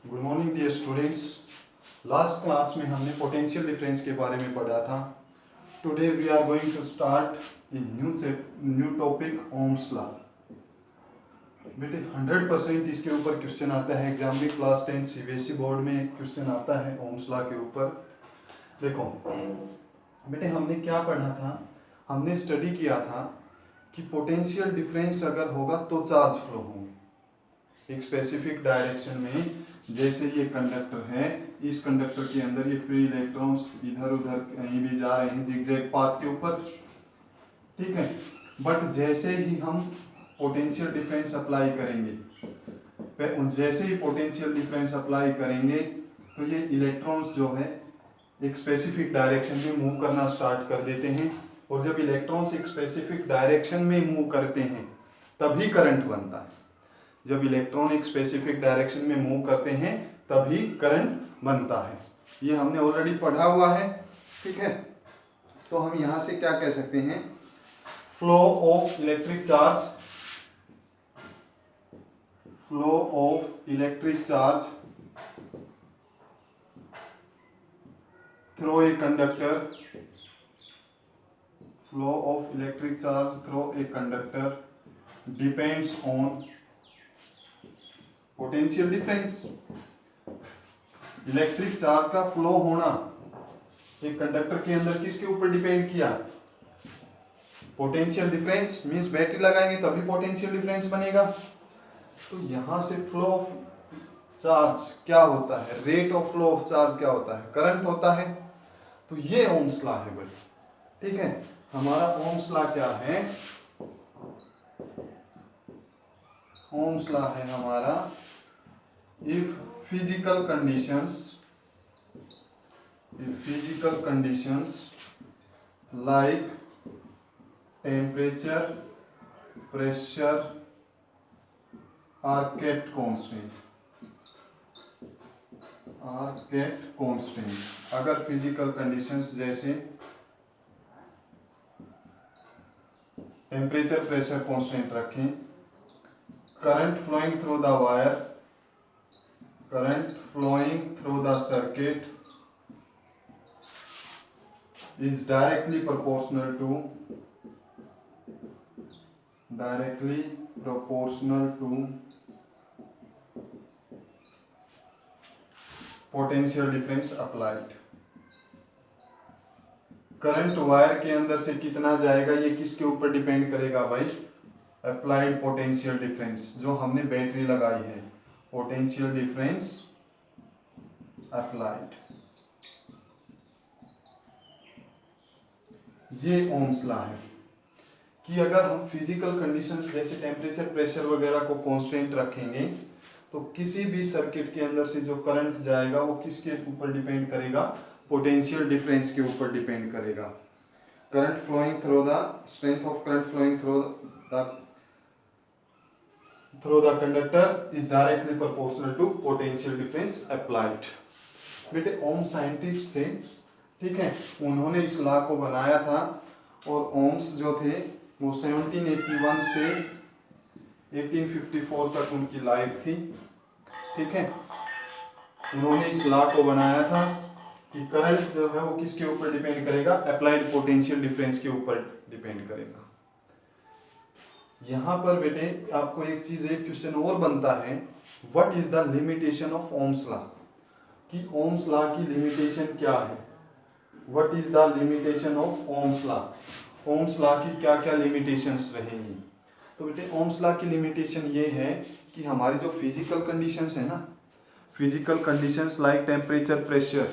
Good morning dear students. Last class में हमने potential difference के बारे में पढ़ा था। Today we are going to start in new topic Ohm's law. बेटे 100% इसके ऊपर क्वेश्चन आता है एग्जाम में। क्लास 10 सीबीएसई बोर्ड में एक क्वेश्चन आता है ओम्स लॉ के ऊपर। देखो बेटे, हमने क्या पढ़ा था? हमने स्टडी किया था कि पोटेंशियल डिफरेंस अगर होगा तो चार्ज फ्लो होंगे एक स्पेसिफिक डायरेक्शन में। जैसे ये कंडक्टर है, इस कंडक्टर के अंदर ये फ्री इलेक्ट्रॉन्स इधर उधर कहीं भी जा रहे हैं जिगजैग पाथ के ऊपर, ठीक है। बट जैसे ही हम पोटेंशियल डिफरेंस अप्लाई करेंगे, जैसे ही पोटेंशियल डिफरेंस अप्लाई करेंगे तो ये इलेक्ट्रॉन्स जो है एक स्पेसिफिक डायरेक्शन में मूव करना स्टार्ट कर देते हैं। और जब इलेक्ट्रॉन्स एक स्पेसिफिक डायरेक्शन में मूव करते हैं तभी करंट बनता है। जब इलेक्ट्रॉन एक स्पेसिफिक डायरेक्शन में मूव करते हैं तभी करंट बनता है। ये हमने ऑलरेडी पढ़ा हुआ है, ठीक है। तो हम यहां से क्या कह सकते हैं? Flow of electric charge, flow of electric charge through a conductor, flow of electric charge through a conductor depends on potential difference. Electric charge का फ्लो होना एक कंडक्टर के अंदर किसके ऊपर डिपेंड किया? Potential difference. मींस बैटरी लगाएंगे तभी पोटेंशियल डिफरेंस बनेगा। तो यहां से फ्लो ऑफ चार्ज क्या होता है? Rate of flow of charge क्या होता है? करंट होता है। तो ये ओम्स लॉ है भाई, ठीक है। हमारा ओम्स लॉ क्या है? ओम्स लॉ है हमारा, if physical conditions like temperature, pressure are kept constant, अगर फिजिकल कंडीशंस जैसे टेम्परेचर प्रेशर कांस्टेंट रखें, current flowing through the wire, current flowing through the circuit is directly proportional to potential difference applied। Current wire के अंदर से कितना जाएगा ये किसके ऊपर डिपेंड करेगा भाई? अप्लाइड पोटेंशियल डिफरेंस जो हमने बैटरी लगाई है, पोटेंशियल डिफरेंस अप्लाइड। ये ओम्स लॉ है कि अगर हम फिजिकल कंडीशंस जैसे टेम्परेचर प्रेशर वगैरह को कांस्टेंट रखेंगे तो किसी भी सर्किट के अंदर से जो करंट जाएगा वो किसके ऊपर डिपेंड करेगा? पोटेंशियल डिफरेंस के ऊपर डिपेंड करेगा। Current flowing through the strength of current flowing through the conductor is directly proportional to potential difference applied. बेटे ओम साइंटिस्ट थे, ठीक है। उन्होंने इस लॉ को बनाया था और ओम्स जो थे वो 1781 से 1854 तक उनकी लाइफ थी, ठीक है। उन्होंने इस लॉ को बनाया था कि करंट जो है वो किसके ऊपर डिपेंड करेगा? अप्लाइड पोटेंशियल डिफरेंस के ऊपर डिपेंड करेगा। यहां पर बेटे आपको एक क्वेश्चन और बनता है, what is the limitation of Ohm's law? कि ओम्स लॉ की लिमिटेशन क्या है? What is the limitation of Ohm's law? Ohm's law की क्या क्या लिमिटेशंस रहेंगी? तो बेटे ओम्स लॉ की लिमिटेशन ये है कि हमारी जो फिजिकल कंडीशंस है ना, physical conditions like temperature pressure,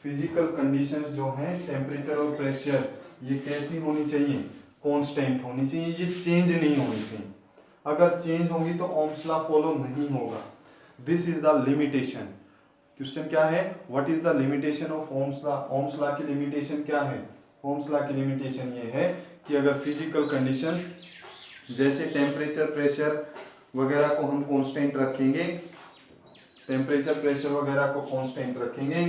physical conditions जो हैं टेम्परेचर और प्रेशर, ये कैसी होनी चाहिए? कांस्टेंट होनी चाहिए, ये चेंज नहीं होनी चाहिए। अगर चेंज होगी तो ओम्स लॉ फॉलो नहीं होगा। This is the limitation. Question क्या है? What is the limitation of Ohm's law? Ohm's law की लिमिटेशन क्या है? ओम्स लॉ की लिमिटेशन ये है कि अगर फिजिकल कंडीशंस जैसे टेम्परेचर प्रेशर वगैरह को हम कांस्टेंट रखेंगे, टेम्परेचर प्रेशर वगैरह को कांस्टेंट रखेंगे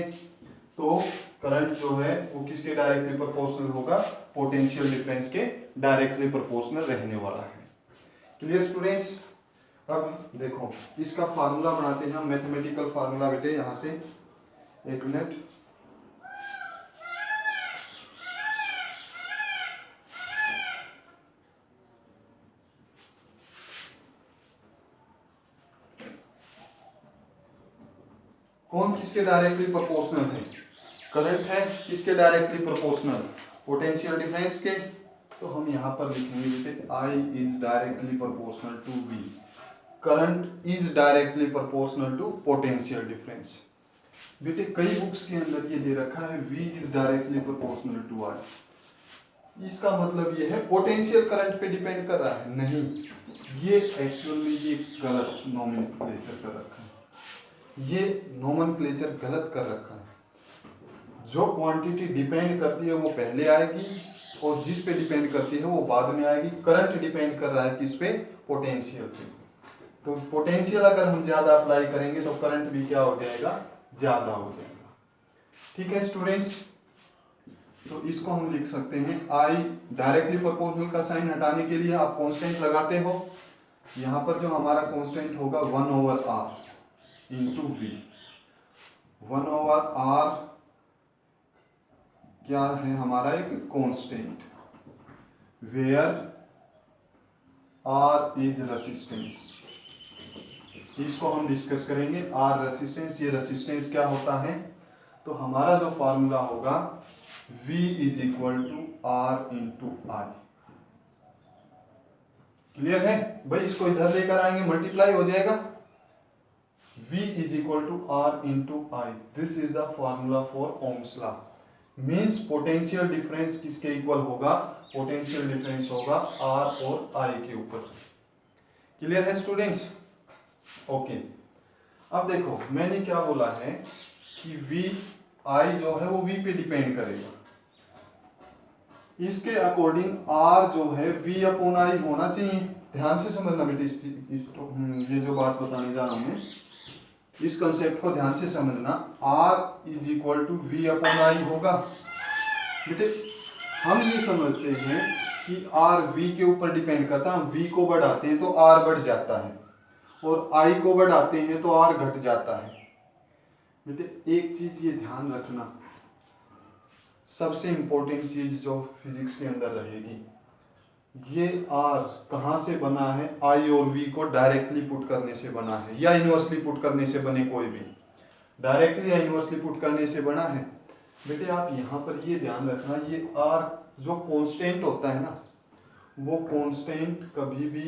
तो करंट जो है वो किसके डायरेक्टली प्रोपोर्शनल होगा? पोटेंशियल डिफरेंस के डायरेक्टली प्रोपोर्शनल रहने वाला है। Clear students? अब देखो इसका फार्मूला बनाते हैं हम, मैथमेटिकल फार्मूला बेटे, यहाँ से एक मिनट। कौन किसके डायरेक्टली प्रोपोर्शनल है? करंट है किसके डायरेक्टली प्रोपोर्शनल? पोटेंशियल डिफरेंस के। तो हम यहाँ पर लिखेंगे बेटे I is directly proportional to V, current is directly proportional to potential difference. बेटे कई बुक्स के अंदर ये दे रखा है V is directly proportional to I, इसका मतलब ये है पोटेंशियल करंट पे डिपेंड कर रहा है। नहीं, ये एक्चुअल में ये गलत नोमेनक्लेचर कर रखा है, ये नोमेनक्लेचर गलत कर रखा है। जो क्वांटिटी डिपेंड करती है वो पहले आएगी और जिस पे डिपेंड करती है वो बाद में आएगी। करंट डिपेंड कर रहा है किस पे? पोटेंशियल पे। तो पोटेंशियल अगर हम ज्यादा अप्लाई करेंगे तो करंट भी क्या हो जाएगा? ज्यादा हो जाएगा। ठीक है स्टूडेंट्स, तो इसको हम लिख सकते हैं I डायरेक्टली प्रोपोर्शनल का साइन हटाने के लिए आप कांस्टेंट लगाते हो। यहाँ पर जो हमारा कांस्टेंट होगा 1/r इंटू V। 1/r क्या है हमारा? एक constant, where R is resistance. इसको हम डिस्कस करेंगे। R रेसिस्टेंस, ये रेसिस्टेंस क्या होता है? तो हमारा जो फार्मूला होगा V is equal to R into I। Clear है भाई? इसको इधर लेकर आएंगे, मल्टीप्लाई हो जाएगा। V is equal to R into I, this is the formula for Ohm's law. Means potential difference किसके इक्वल होगा? पोटेंशियल डिफरेंस होगा R और I के ऊपर। क्लियर है स्टूडेंट्स? ओके, अब देखो मैंने क्या बोला है कि V I जो है वो V पे डिपेंड करेगा। इसके अकॉर्डिंग R जो है V अपॉन I होना चाहिए। ध्यान से समझना बेटे, ये जो बात बताने जा रहा हूं मैं, इस कंसेप्ट को ध्यान से समझना। R is equal to V upon I होगा। बेटे हम ये समझते हैं कि R V के ऊपर डिपेंड करता है। हम V को बढ़ाते हैं तो R बढ़ जाता है और I को बढ़ाते हैं तो R घट जाता है। बेटे एक चीज ये ध्यान रखना, सबसे इंपॉर्टेंट चीज जो फिजिक्स के अंदर रहेगी, ये R कहाँ से बना है? I और V को डायरेक्टली पुट करने से बना है या इनवर्सली पुट करने से बने, कोई भी डायरेक्टली या इनवर्सली पुट करने से बना है। बेटे आप यहाँ पर ये ध्यान रखना, ये R जो कांस्टेंट होता है ना, वो कांस्टेंट कभी भी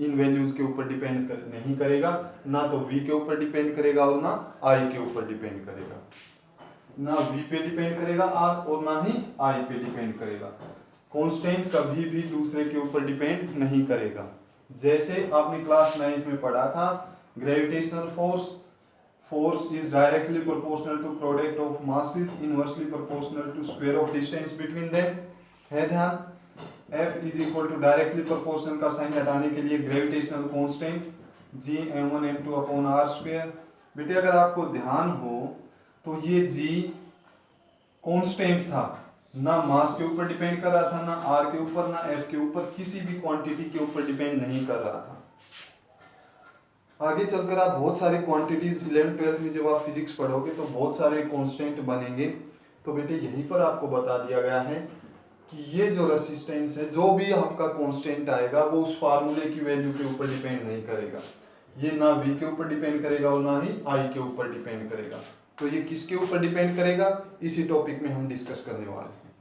इन वैल्यूज के ऊपर डिपेंड नहीं करेगा, ना तो V के ऊपर डिपेंड करेगा और ना I के ऊपर डिपेंड करेगा। ना V पे डिपेंड करेगा R और ना ही I पे डिपेंड करेगा। कांस्टेंट कभी भी दूसरे के ऊपर डिपेंड नहीं करेगा। जैसे आपने क्लास 9 में पढ़ा था, gravitational force, force is directly proportional to product of masses, inversely proportional to square of distance between them। है ध्यान? F is equal to directly proportional का साइन हटाने के लिए gravitational constant G m1 m2 upon r square. बेटे अगर आपको ध्यान हो तो ये G कांस्टेंट था, ना मास के ऊपर डिपेंड कर रहा था, ना r के ऊपर, ना f के ऊपर, किसी भी क्वांटिटी के ऊपर डिपेंड नहीं कर रहा था। आगे चलकर आप बहुत सारे क्वांटिटीज 11th-12th में जब आप फिजिक्स पढ़ोगे तो बहुत सारे कांस्टेंट बनेंगे। तो बेटे यहीं पर आपको बता दिया गया है कि ये जो रेसिस्टेंस है, जो भी आपका कांस्टेंट आएगा वो उस फार्मूले की वैल्यू के ऊपर डिपेंड नहीं करेगा। ये ना V के ऊपर डिपेंड करेगा और ना ही I के ऊपर डिपेंड करेगा। तो ये किसके ऊपर डिपेंड करेगा, इसी टॉपिक में हम डिस्कस करने वाले हैं।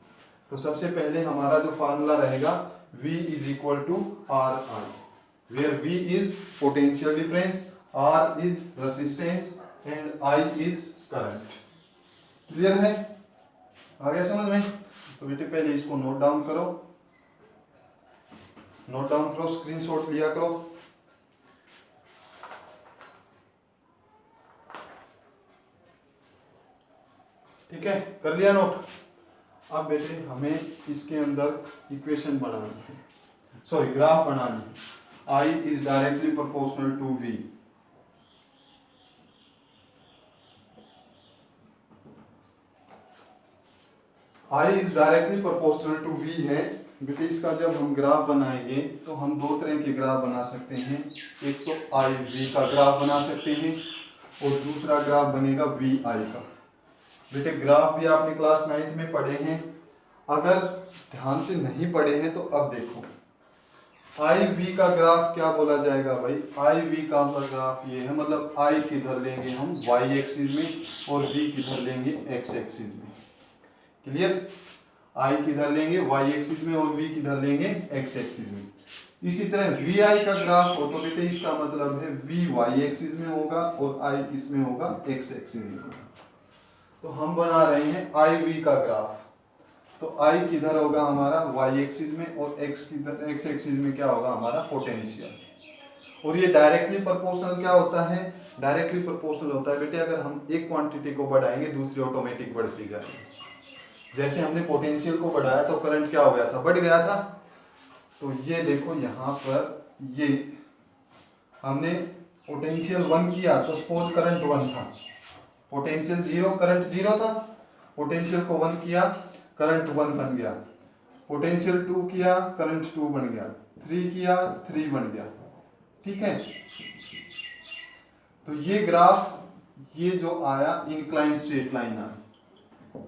तो सबसे पहले हमारा जो फार्मूला रहेगा V is equal to RI, where V is potential difference, R is resistance and I is current। Clear है? आ गया समझ में? तो बेटे पहले इसको नोट डाउन करो, नोट डाउन करो, स्क्रीनशॉट लिया करो। ठीक है, कर लिया नोट? अब बेटे हमें इसके अंदर इक्वेशन बनानी है, सॉरी ग्राफ बनानी है। I is directly proportional to V। I is directly proportional to V है, बेटे इसका जब हम ग्राफ बनाएंगे तो हम दो तरह के ग्राफ बना सकते हैं। एक तो आई वी का ग्राफ बना सकते हैं और दूसरा ग्राफ बनेगा वी आई का। बेटे ग्राफ भी आपने क्लास 9th में पढ़े हैं, अगर ध्यान से नहीं पढ़े हैं तो अब देखो। आई वी का ग्राफ क्या बोला जाएगा भाई? आई वी का ग्राफ ये है, मतलब आई किधर लेंगे हम वाई एक्सिस में और वी किधर लेंगे एक्स एक्सिस में। क्लियर? आई किधर लेंगे वाई एक्सिस में और वी किधर लेंगे एक्स एक्सिस में। इसी तरह वी आई का ग्राफ हो तो बेटे इसका मतलब है वी वाई एक्सिस में होगा और आई इसमें होगा एक्स एक्सिस में होगा। तो हम बना रहे हैं आई वी का ग्राफ। तो आई किधर होगा हमारा वाई एक्सिस में और एक्स किधर एक्स एक्सिस में क्या होगा हमारा पोटेंशियल। और ये डायरेक्टली प्रोपोर्शनल क्या होता है? डायरेक्टली प्रोपोर्शनल होता है बेटे, अगर हम एक क्वांटिटी को बढ़ाएंगे दूसरी ऑटोमेटिक बढ़ती जाएगी। जैसे हमने पोटेंशियल को बढ़ाया तो करंट क्या हो गया था? बढ़ गया था। तो ये देखो यहाँ पर ये हमने पोटेंशियल 1 किया तो सपोज करंट 1 था, पोटेंशियल 0 करंट 0 था। पोटेंशियल को 1 किया करंट 1 बन गया, पोटेंशियल 2 किया करंट 2 बन गया, 3 किया 3 बन गया। ठीक है, तो ये ग्राफ ये जो आया इंक्लाइन स्ट्रेट लाइन आया।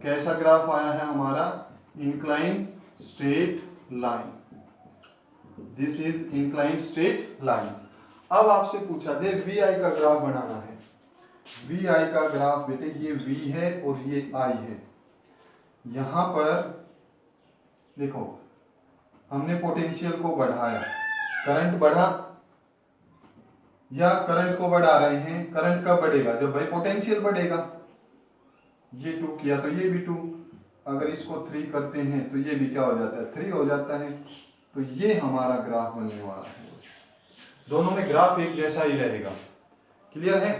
कैसा ग्राफ आया है हमारा? Incline straight line. This is incline straight line. अब आपसे पूछा जाए वी आई का ग्राफ बनाना है। वी आई का ग्राफ बेटे ये वी है और ये आई है। यहां पर देखो हमने पोटेंशियल को बढ़ाया, करंट बढ़ा या करंट को बढ़ा रहे हैं। करंट कब बढ़ेगा? जब भाई पोटेंशियल बढ़ेगा। ये 2 किया तो ये भी 2, अगर इसको 3 करते हैं तो ये भी क्या हो जाता है? 3 हो जाता है। तो ये हमारा ग्राफ बनने वाला है। दोनों में ग्राफ एक जैसा ही रहेगा। क्लियर है?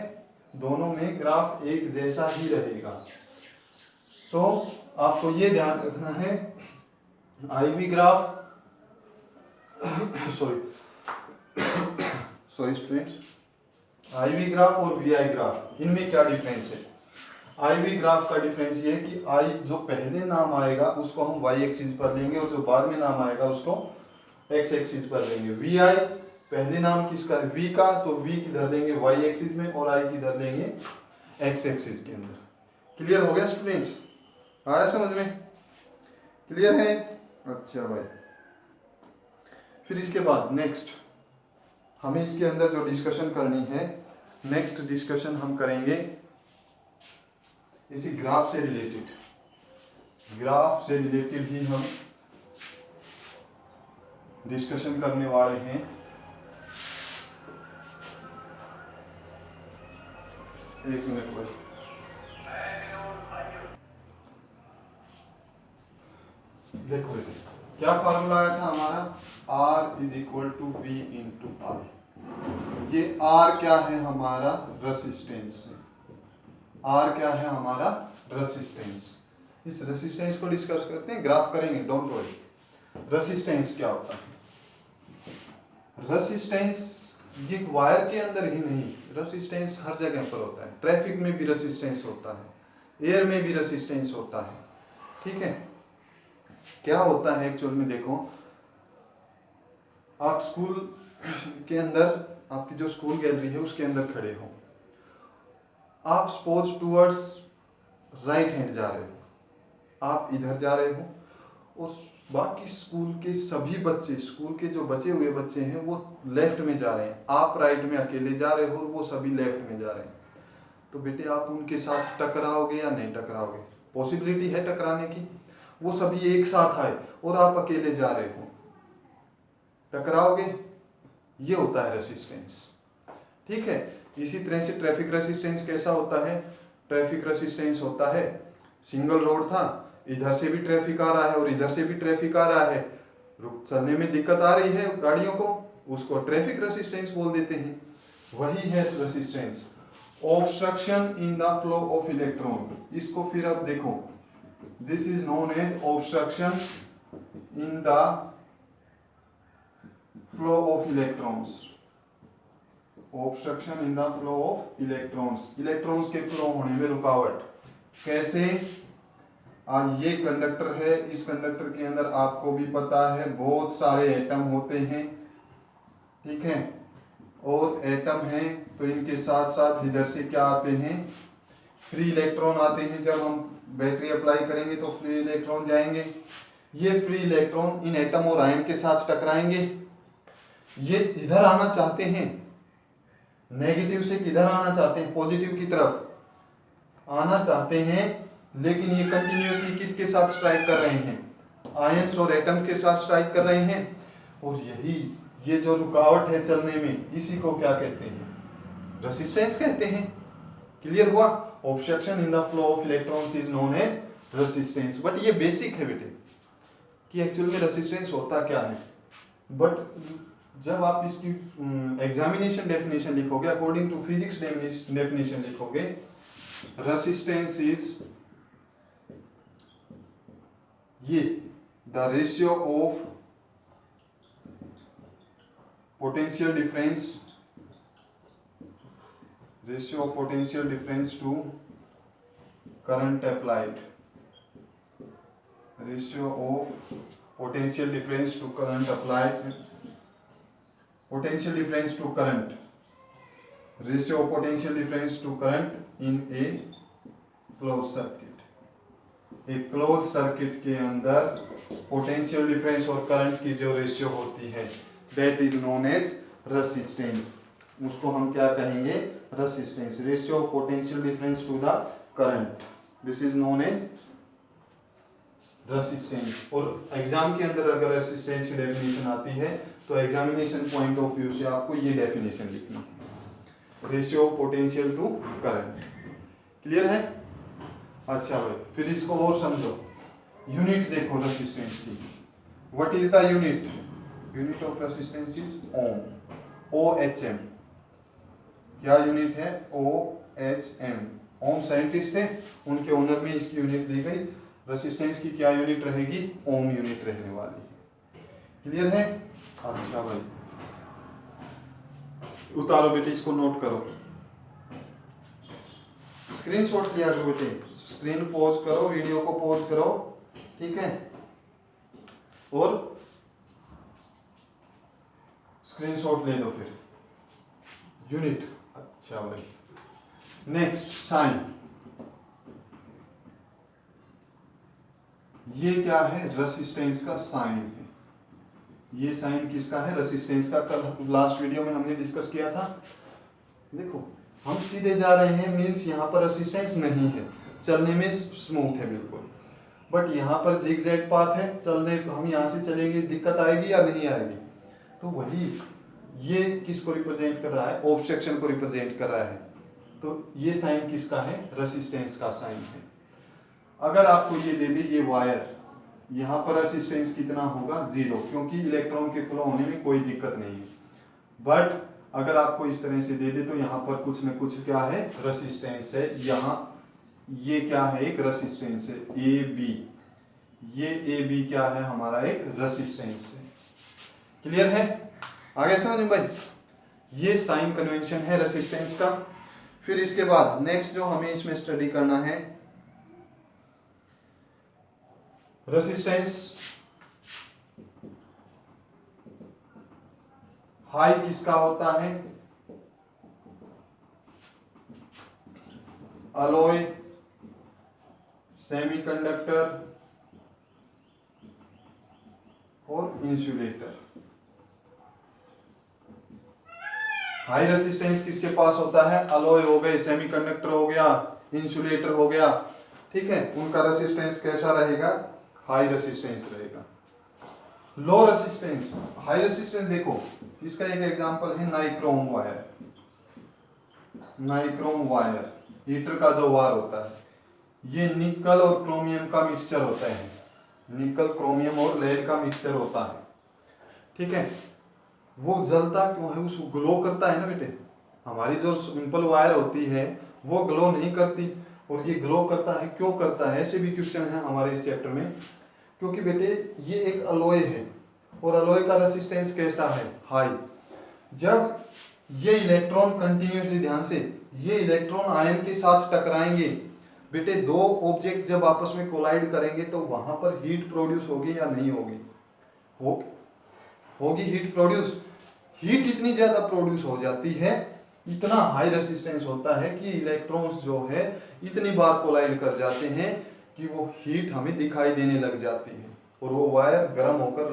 दोनों में ग्राफ एक जैसा ही रहेगा। तो आपको ये ध्यान रखना है I V graph sorry students, I V graph और वी आई ग्राफ इनमें क्या डिफरेंस है? आई वी ग्राफ का डिफरेंस ये है कि आई जो पहले नाम आएगा उसको हम वाई एक्सिस पर लेंगे और जो बाद में नाम आएगा उसको एक्स एक्सिस पर लेंगे। वी आई पहले नाम किसका है? वी का, तो वी किधर लेंगे वाई एक्सिस में और आई किधर लेंगे एक्स एक्सिस के अंदर। क्लियर हो गया स्टूडेंट्स? आया समझ में? क्लियर है? अच्छा भाई, फिर इसके बाद नेक्स्ट हमें इसके अंदर जो डिस्कशन करनी है, नेक्स्ट डिस्कशन हम करेंगे इसी ग्राफ से रिलेटेड। ग्राफ से रिलेटेड ही हम डिस्कशन करने वाले हैं। एक मिनट भाई, देखो क्या फार्मूला आया था हमारा? R is equal to V into R. ये R क्या है हमारा? रेसिस्टेंस। R क्या है हमारा? रेसिस्टेंस। इस रेसिस्टेंस को डिस्कस करते हैं, ग्राफ करेंगे, डोंट वरी। रेसिस्टेंस क्या होता है? रेसिस्टेंस ये वायर के अंदर ही नहीं, रेसिस्टेंस हर जगह पर होता है। ट्रैफिक में भी रेसिस्टेंस होता है, एयर में भी रेसिस्टेंस होता है। ठीक है, क्या होता है एक्चुअल में? देखो आप स्कूल के अंदर, आपकी जो स्कूल गैलरी है उसके अंदर खड़े हो, आप सपोज टूवर्ड्स राइट हैंड जा रहे हो, आप इधर जा रहे हो और बाकी स्कूल के सभी बच्चे, स्कूल के जो बचे हुए बच्चे हैं वो लेफ्ट में जा रहे हैं, आप राइट में अकेले जा रहे हो और वो सभी लेफ्ट में जा रहे हैं। तो बेटे आप उनके साथ टकराओगे या नहीं टकराओगे? पॉसिबिलिटी है टकराने की। वो सभी एक साथ आए और आप अकेले जा रहे हो, टकराओगे? ये होता है रेसिस्टेंस। ठीक है, इसी तरह से ट्रैफिक रेसिस्टेंस कैसा होता है? ट्रैफिक रेसिस्टेंस होता है, सिंगल रोड था, इधर से भी ट्रैफिक आ रहा है और इधर से भी ट्रैफिक आ रहा है, चलने में दिक्कत आ रही है गाड़ियों को, उसको ट्रैफिक रेसिस्टेंस बोल देते हैं। वही है resistance. Obstruction in the flow of electron, इसको फिर अब देखो, this is known as obstruction in the flow of electrons. Obstruction in the flow of electrons, electrons के फ्लो होने में रुकावट। कैसे? ये कंडक्टर है, इस कंडक्टर के अंदर आपको भी पता है बहुत सारे एटम होते हैं, ठीक है, और एटम हैं तो इनके साथ साथ इधर से क्या आते हैं, फ्री इलेक्ट्रॉन आते हैं। जब हम बैटरी अप्लाई करेंगे तो फ्री इलेक्ट्रॉन जाएंगे, ये फ्री इलेक्ट्रॉन इन एटम और आयन के साथ टकराएंगे, ये इधर आना चाहते हैं, नेगेटिव से किधर आना चाहते हैं, पॉजिटिव की तरफ आना चाहते हैं, लेकिन ये कंटिन्यूअसली किसके साथ स्ट्राइक कर रहे हैं, आयंस और एटम के साथ स्ट्राइक कर रहे हैं। और यही ये जो रुकावट है चलने में, इसी को क्या कहते हैं, रेसिस्टेंस कहते हैं। क्लियर हुआ? Obstruction in the flow of electrons is known as resistance. But ये बेसिक है बेटे कि एक्चुअल में रेसिस्टेंस होता क्या है। बट जब आप इसकी एग्जामिनेशन डेफिनेशन लिखोगे, अकॉर्डिंग टू फिजिक्स डेफिनेशन लिखोगे, रेसिस्टेंस इज ये the ratio of potential difference to current applied, ratio of potential difference to current applied, potential difference to current, ratio of potential difference to current in a closed circuit। एक close circuit के अंदर potential difference और current की जो ratio होती है, that is known as resistance. उसको हम क्या कहेंगे, resistance, ratio of potential difference to the current, this is known as resistance. और एग्जाम के अंदर अगर रेसिस्टेंस की डेफिनेशन आती है तो एग्जामिनेशन पॉइंट ऑफ व्यू से आपको ये डेफिनेशन लिखनी है, ratio of potential to current. Clear है? अच्छा भाई, फिर इसको और समझो, यूनिट देखो रेसिस्टेंस की, what is the unit, unit of resistance is ohm, OHM। क्या यूनिट है, OHM। ओम साइंटिस्ट थे, उनके ऑनर में इसकी यूनिट दी गई। रेसिस्टेंस की क्या यूनिट रहेगी, ओम यूनिट रहने वाली है। क्लियर है? अच्छा भाई, उतारो बेटे, इसको नोट करो, स्क्रीनशॉट लिया करो बेटे, स्क्रीन पॉज करो, वीडियो को पॉज करो, ठीक है, और स्क्रीनशॉट ले दो फिर। यूनिट, अच्छा भाई। नेक्स्ट साइन, ये क्या है, रेसिस्टेंस का साइन है। ये साइन किसका है, रेसिस्टेंस का। कल लास्ट वीडियो में हमने डिस्कस किया था। देखो हम सीधे जा रहे हैं, मीन्स यहाँ पर रेसिस्टेंस नहीं है, चलने में स्मूथ है बिल्कुल। बट यहाँ पर जिगजैग पाथ है, चलने हम यहाँ से चलेंगे, दिक्कत आएगी या नहीं आएगी। तो वही ये किसको रिप्रेजेंट कर रहा है, ऑब्स्ट्रक्शन को रिप्रेजेंट कर रहा है। तो ये साइन किसका है, रेसिस्टेंस का साइन है। अगर आपको ये दे दे, ये वायर, यहाँ पर रेसिस्टेंस कितना होगा, 0, क्योंकि इलेक्ट्रॉन के फ्लो होने में कोई दिक्कत नहीं है। बट अगर आपको इस तरह से दे दे तो यहाँ पर कुछ न कुछ क्या है, रेसिस्टेंस है। यहाँ ये क्या है, एक रेसिस्टेंस है, AB। ये AB क्या है, हमारा एक रेसिस्टेंस है। क्लियर है? आगे समझ भाई, ये साइन कन्वेंशन है रेसिस्टेंस का। फिर इसके बाद नेक्स्ट जो हमें इसमें स्टडी करना है, रेसिस्टेंस हाई किसका होता है, अलॉय, सेमीकंडक्टर और इंसुलेटर। हाई रेसिस्टेंस किसके पास होता है, अलॉय हो गए, सेमीकंडक्टर हो गया, इंसुलेटर हो गया, ठीक है। उनका रेसिस्टेंस कैसा रहेगा, हाई रेसिस्टेंस रहेगा। लो रेसिस्टेंस, हाई रेसिस्टेंस देखो, इसका एक एग्जांपल है nichrome wire. Nichrome wire, heater का जो वायर होता है, ये निकल और क्रोमियम का मिक्सचर होता है, निकल, क्रोमियम और लेड का मिक्सचर होता है, ठीक है। वो जलता क्यों है, उसको ग्लो करता है ना बेटे। हमारी जो सिंपल वायर होती है वो ग्लो नहीं करती, और ये ग्लो करता है, क्यों करता है, ऐसे भी क्वेश्चन है हमारे इस चैप्टर में। क्योंकि बेटे ये एक अलॉय है, और अलॉय का रेसिस्टेंस कैसा है, हाई। जब ये इलेक्ट्रॉन कंटिन्यूसली, ध्यान से, ये इलेक्ट्रॉन आयन के साथ टकराएंगे, बेटे दो ऑब्जेक्ट जब आपस में कोलाइड करेंगे तो वहां पर हीट प्रोड्यूस होगी या नहीं होगी? होगी हीट प्रोड्यूस। हीट इतनी ज्यादा प्रोड्यूस हो जाती है, इतना हाई रेसिस्टेंस होता है कि इलेक्ट्रॉन्स जो है इतनी बार कोलाइड कर जाते हैं कि वो हीट हमें दिखाई देने लग जाती है और वो वायर गर्म होकर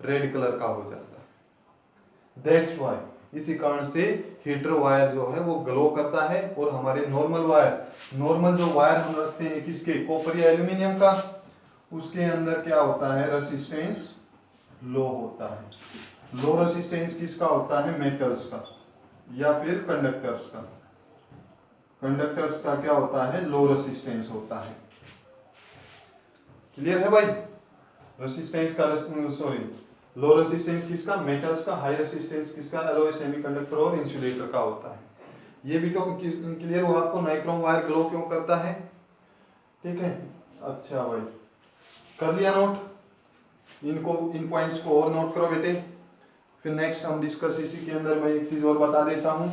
रेड कलर का हो जाता है। दैट्स वाई, इसी कारण से हीटर वायर जो है वो ग्लो करता है। और हमारे नॉर्मल वायर, नॉर्मल जो वायर हम रखते हैं किसके, कॉपर या एल्यूमिनियम का, उसके अंदर क्या होता है, रेसिस्टेंस लो होता है। लो रेसिस्टेंस किसका होता है, मेटल्स का या फिर कंडक्टर्स का। कंडक्टर्स का क्या होता है, लो रेसिस्टेंस होता है। क्लियर है भाई? रेसिस्टेंस का सॉरी लो रेसिस्टेंस किसका, मेटल्स का। हाई रेसिस्टेंस किसका, एलॉय, सेमीकंडक्टर और इंसुलेटर का होता है। ये भी तो क्लियर हुआ आपको, नाइक्रोम वायर ग्लो क्यों करता है? ठीक है, अच्छा भाई कर लिया नोट? इन पॉइंट्स को और नोट करो बेटे। फिर नेक्स्ट हम डिस्कस इसी के अंदर मैं एक चीज और बता देता हूं।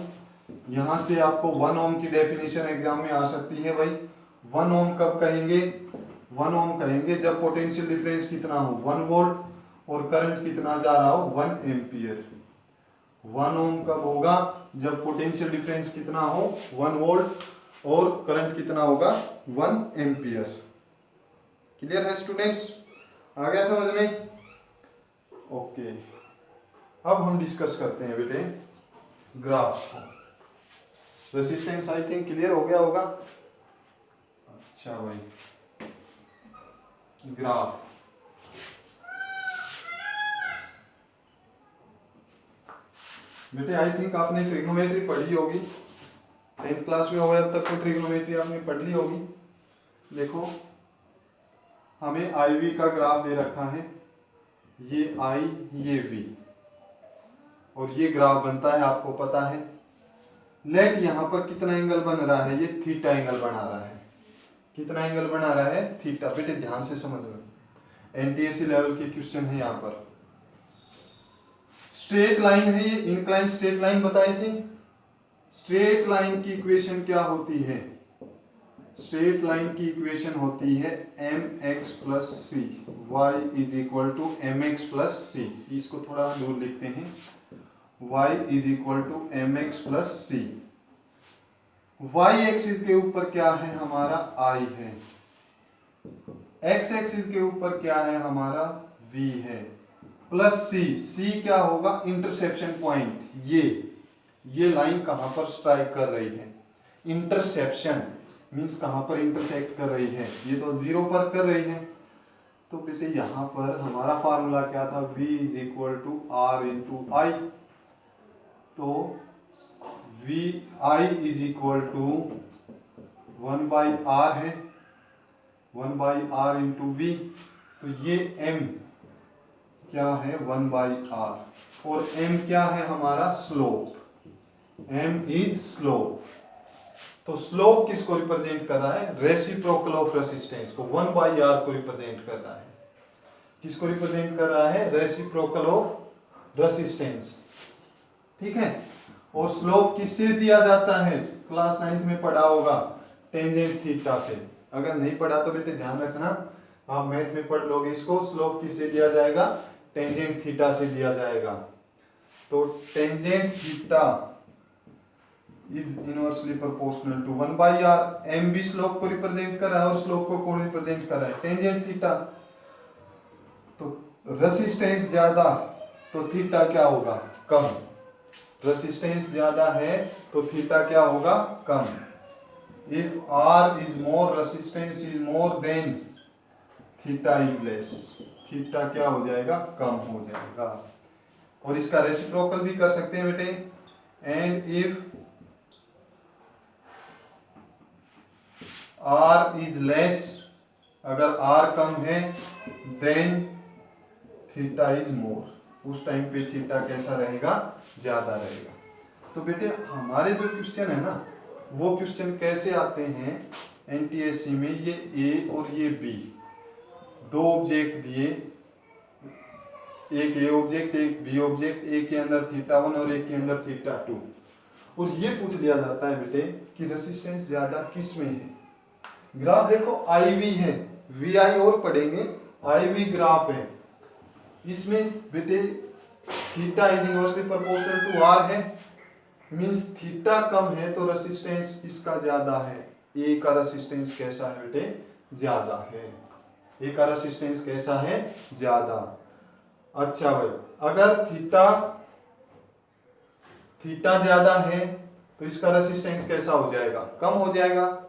यहां से आपको 1 ओम की डेफिनेशन एग्जाम में आ सकती है भाई। 1 ओम कब कहेंगे, 1 ओम कहेंगे जब पोटेंशियल डिफरेंस कितना हो, 1 वोल्ट, और करंट कितना जा रहा हो, 1 एम्पियर। 1 ओम कब होगा, जब पोटेंशियल डिफरेंस कितना हो, 1 वोल्ट, और करंट कितना होगा, 1 एम्पियर। क्लियर है स्टूडेंट्स? आ गया समझ में? ओके, अब हम डिस्कस करते हैं बेटे ग्राफ को। रेसिस्टेंस आई थिंक क्लियर हो गया होगा। अच्छा भाई, ग्राफ बेटे आई थिंक आपने ट्रिग्नोमेट्री पढ़ी होगी, 10th क्लास में हो अब तक तो ट्रिग्नोमेट्री आपने पढ़ ली होगी। देखो हमें आई वी का ग्राफ दे रखा है, ये आई ये वी, और ये ग्राफ बनता है आपको पता है। लेट यहाँ पर कितना एंगल बन रहा है, ये थीटा एंगल बना रहा है। कितना एंगल बना रहा है, थीटा। बेटे ध्यान से समझ लो, एनटीएससी लेवल के क्वेश्चन है यहाँ पर। स्ट्रेट लाइन है ये, इंक्लाइन स्ट्रेट लाइन बताई थी। स्ट्रेट लाइन की इक्वेशन क्या होती है, स्ट्रेट लाइन की इक्वेशन होती है mx plus C, Y is equal to M X plus C. इसको थोड़ा दूर लिखते हैं, y is equal to M X plus C. Y axis के ऊपर क्या है हमारा, I है। एक्स एक्सिस के ऊपर क्या है हमारा, v है, प्लस सी। सी क्या होगा, इंटरसेप्शन पॉइंट। ये लाइन कहां पर स्ट्राइक कर रही है, इंटरसेप्शन मींस कहां पर इंटरसेक्ट कर रही है, ये तो 0 पर कर रही है। तो बेटे यहां पर हमारा फार्मूला क्या था, v is equal to R into I. तो V I is equal to 1 by R है, 1 बाई आर इंटू वी। तो ये m क्या है, 1 बाई आर, और m क्या है हमारा, स्लोप। m is slope. तो स्लोप किसको रिप्रेजेंट कर रहा है, रेसिप्रोकल ऑफ रेसिस्टेंस को, 1 बाई आर को रिप्रेजेंट कर रहा है। किसको रिप्रेजेंट कर रहा है, रेसिप्रोकल ऑफ रेसिस्टेंस। ठीक है, और स्लोप किससे दिया जाता है, क्लास 9th में पढ़ा होगा, टेंजेंट थीटा से। अगर नहीं पढ़ा तो बेटे ध्यान रखना, आप मैथ में पढ़ लोगे इसको। स्लोप किससे दिया जाएगा, टेंजेंट थीटा से दिया जाएगा। तो tangent theta is inversely proportional to 1 by R. M भी स्लोप को रिप्रेजेंट कर रहा है और स्लोप को कौन रिप्रेजेंट कर रहा है, टेंजेंट थीटा। तो रेसिस्टेंस ज्यादा तो थीटा क्या होगा, कम। रेसिस्टेंस ज्यादा है तो थीटा क्या होगा, कम। If R is more, resistance is more, then theta is less. Theta क्या हो जाएगा, कम हो जाएगा। और इसका रेसिप्रोकल भी कर सकते हैं बेटे। And if R is less, अगर आर कम है, देन थीटा इज मोर, उस टाइम पे थीटा कैसा रहेगा, ज्यादा रहेगा। तो बेटे हमारे जो क्वेश्चन है ना, वो क्वेश्चन कैसे आते हैं एनटीएससी में, ये ए और ये बी, दो ऑब्जेक्ट दिए, एक ए ऑब्जेक्ट एक बी ऑब्जेक्ट, एक के अंदर थीटा 1 और एक के अंदर थीटा 2, और ये पूछ लिया जाता है बेटे कि रेसिस्टेंस ज्यादा किस में है। ग्राफ देखो आई वी है, वी आई और पढ़ेंगे, आई वी ग्राफ है। इसमें बेटे theta is inversely proportional to R है, मींस थीटा कम है तो रेसिस्टेंस इसका ज्यादा है। ए का रेसिस्टेंस कैसा है बेटे? ज्यादा है। ए का रेसिस्टेंस कैसा है? ज्यादा। अच्छा भाई, अगर थीटा ज्यादा है तो इसका रेसिस्टेंस कैसा हो जाएगा? कम हो जाएगा।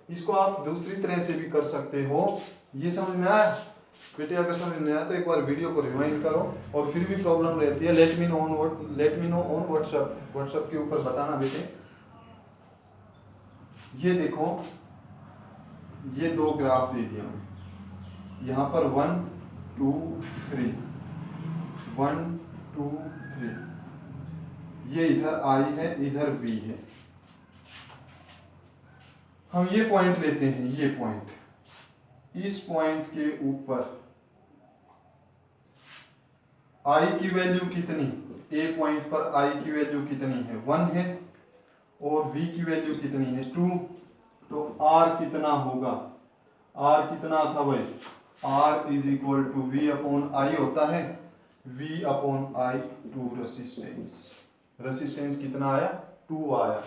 इसको आप दूसरी तरह से भी कर सकते हो। ये समझ में आया बेटे? अगर समझ में आया तो एक बार वीडियो को रिवाइंड करो, और फिर भी प्रॉब्लम रहती है let me know on WhatsApp के ऊपर बताना बेटे। ये देखो, ये दो ग्राफ दे दिया यहाँ पर 1 2 3, 1 2 3, ये इधर आई है, इधर बी है। हम ये पॉइंट लेते हैं, ये पॉइंट, इस पॉइंट के ऊपर आई की वैल्यू कितनी? ए पॉइंट पर आई की वैल्यू कितनी है? 1 है, और v की वैल्यू कितनी है? 2। तो r कितना होगा? r कितना था भाई? r is equal to V upon I होता है, v upon I to resistance कितना आया? 2 आया।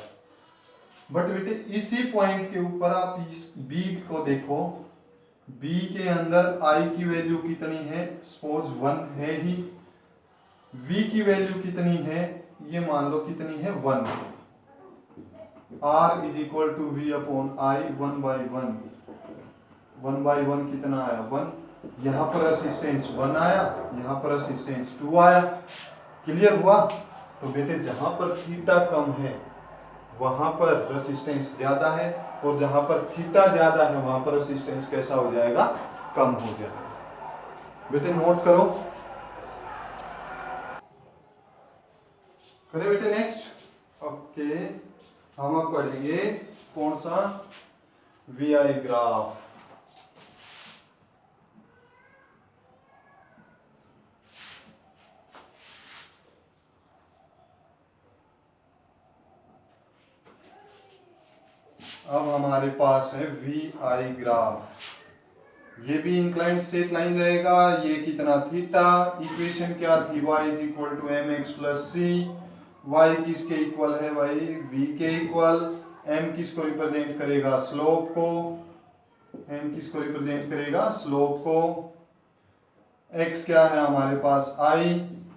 बट बेटे इसी पॉइंट के ऊपर आप इस b को देखो, b के अंदर i की वैल्यू कितनी है? सपोज 1 है ही। v की वैल्यू कितनी है? ये मान लो कितनी है? 1। r is equal to V upon I 1/1। 1/1 कितना आया? 1। यहाँ पर रेसिस्टेंस 1 आया, यहाँ पर रेसिस्टेंस 2 आया। क्लियर हुआ? तो बेटे जहां पर थीटा कम है वहां पर रेसिस्टेंस ज्यादा है, और जहां पर थीटा ज्यादा है वहां पर रेसिस्टेंस कैसा हो जाएगा? कम हो जाएगा। बेटे नोट करो, करें बेटे नेक्स्ट। ओके, हम अब पढ़ेंगे कौन सा? V I graph. अब हमारे पास है वी आई ग्राफ। ये भी इंक्लाइंड स्ट्रेट लाइन रहेगा। ये कितना? थीटा। इक्वेशन क्या थी? y is equal to M X plus C. Y किसके इक्वल है भाई? v के इक्वल। m किसको रिप्रेजेंट करेगा? स्लोप को। m किसको रिप्रेजेंट करेगा? स्लोप को। x क्या है हमारे पास? i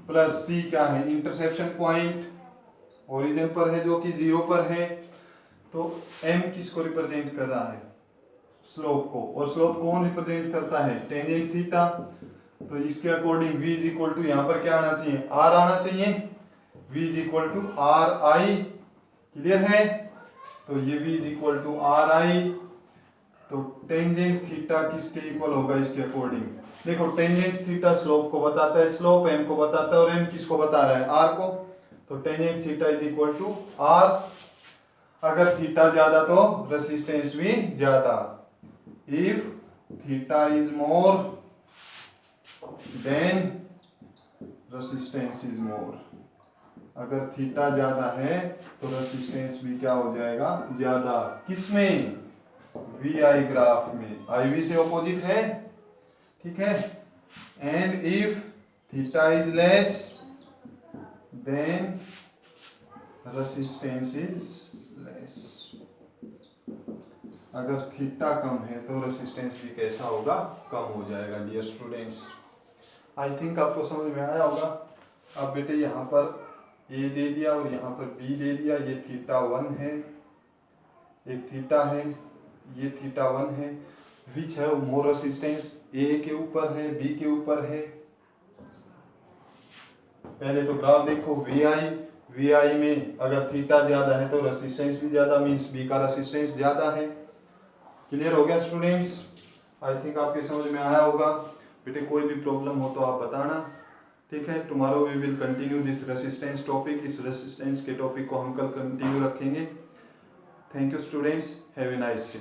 प्लस c क्या है? इंटरसेप्शन पॉइंट, ओरिजिन पर है जो कि 0 पर है। तो m किसको रिप्रेजेंट कर रहा है? स्लोप को। और स्लोप कौन रिप्रेजेंट करता है? Tangent theta. तो इसके according v is equal to यहाँ पर क्या आना चाहिए? r आना चाहिए। v is equal to R I. Clear है? तो ये v is equal to R I. तो टेंजेंट थीटा किसके इक्वल होगा इसके अकॉर्डिंग? देखो टेंजेंट थीटा स्लोप को बताता है, स्लोप m को बताता है, और m किसको बता रहा है? r को। तो tangent theta is equal to r। अगर थीटा ज्यादा तो रेसिस्टेंस भी ज्यादा। If theta is more then resistance is more. अगर थीटा ज्यादा है तो रेसिस्टेंस भी क्या हो जाएगा? ज्यादा। किसमें? वी आई ग्राफ में। आई वी से ऑपोजिट है, ठीक है। And if theta is less than resistance is less. अगर थीटा कम है तो रेसिस्टेंस भी कैसा होगा? कम हो जाएगा। डियर स्टूडेंट्स, आई थिंक आपको समझ में आया होगा। अब बेटे यहाँ पर ए दे दिया और यहाँ पर बी दे दिया। ये थीटा 1 है, एक थीटा है, ये थीटा 1 है। विच है मोर रेसिस्टेंस? ए के ऊपर है, बी के ऊपर है। पहले तो ग्राफ देखो, वी आई में अगर थीटा ज्यादा है तो रेसिस्टेंस भी ज्यादा, मींस बी का रेसिस्टेंस ज्यादा है। क्लियर हो गया स्टूडेंट्स? आई थिंक आपके समझ में आया होगा। बेटे कोई भी प्रॉब्लम हो तो आप बताना, ठीक है। Tomorrow we will continue this resistance topic. इस रेसिस्टेंस के टॉपिक को हम कल कंटिन्यू रखेंगे। Thank you students, have a nice day.